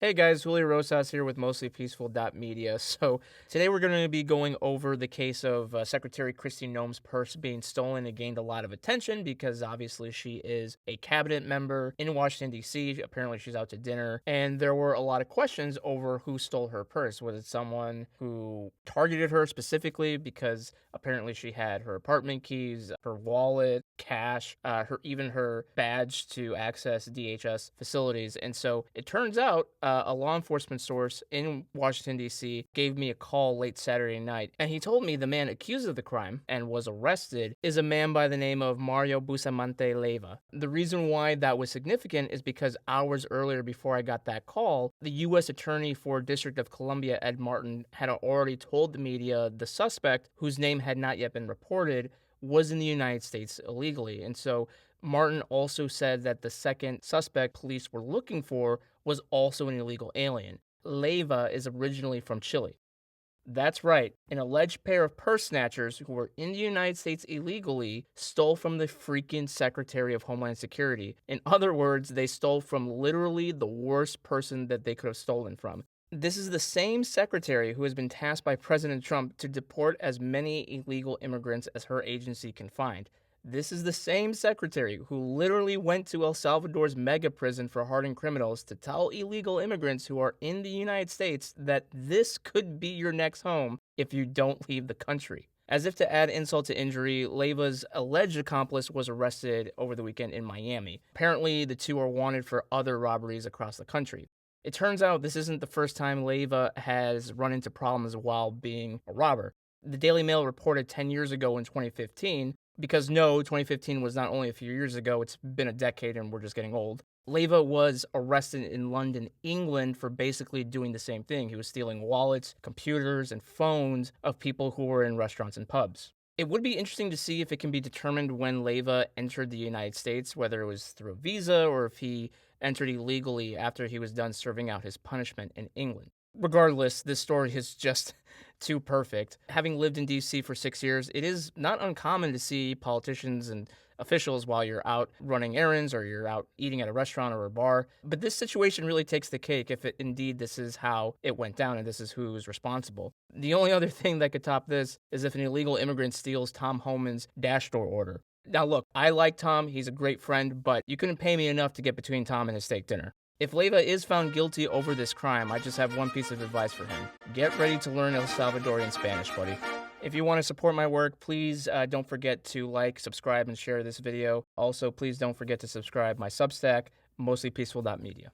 Hey guys, Julio Rosas here with Mostly Peaceful Media. So today we're going to be going over the case of Secretary Kristi Noem's purse being stolen. It gained a lot of attention because obviously she is a cabinet member in Washington, D.C. Apparently she's out to dinner. And there were a lot of questions over who stole her purse. Was it someone who targeted her specifically because apparently she had her apartment keys, her wallet, cash, even her badge to access DHS facilities. And so it turns out a law enforcement source in Washington, D.C. gave me a call late Saturday night, and he told me the man accused of the crime and was arrested is a man by the name of Mario Bustamante Leyva. The reason why that was significant is because hours earlier, before I got that call, the U.S. Attorney for District of Columbia, Ed Martin, had already told the media the suspect, whose name had not yet been reported, was in the United States illegally. And so Martin also said that the second suspect police were looking for was also an illegal alien. Leyva is originally from Chile. That's right, an alleged pair of purse snatchers who were in the United States illegally stole from the freaking Secretary of Homeland Security. In other words, they stole from literally the worst person that they could have stolen from. This is the same secretary who has been tasked by President Trump to deport as many illegal immigrants as her agency can find. This is the same secretary who literally went to El Salvador's mega prison for hardened criminals to tell illegal immigrants who are in the United States that this could be your next home if you don't leave the country. As if to add insult to injury, Leyva's alleged accomplice was arrested over the weekend in Miami. Apparently, the two are wanted for other robberies across the country. It turns out this isn't the first time Leyva has run into problems while being a robber. The Daily Mail reported 10 years ago in 2015, because no, 2015 was not only a few years ago, it's been a decade and we're just getting old. Leyva was arrested in London, England for basically doing the same thing. He was stealing wallets, computers, and phones of people who were in restaurants and pubs. It would be interesting to see if it can be determined when Leyva entered the United States, whether it was through a visa or if he entered illegally after he was done serving out his punishment in England. Regardless, this story is just too perfect. Having lived in DC for 6 years, it is not uncommon to see politicians and officials while you're out running errands or you're out eating at a restaurant or a bar. But this situation really takes the cake if indeed this is how it went down and this is who is responsible. The only other thing that could top this is if an illegal immigrant steals Tom Homan's Dash Store order. Now look, I like Tom, he's a great friend, but you couldn't pay me enough to get between Tom and his steak dinner. If Leyva is found guilty over this crime, I just have one piece of advice for him. Get ready to learn El Salvadorian Spanish, buddy. If you want to support my work, please don't forget to like, subscribe, and share this video. Also, please don't forget to subscribe my Substack, mostlypeaceful.media.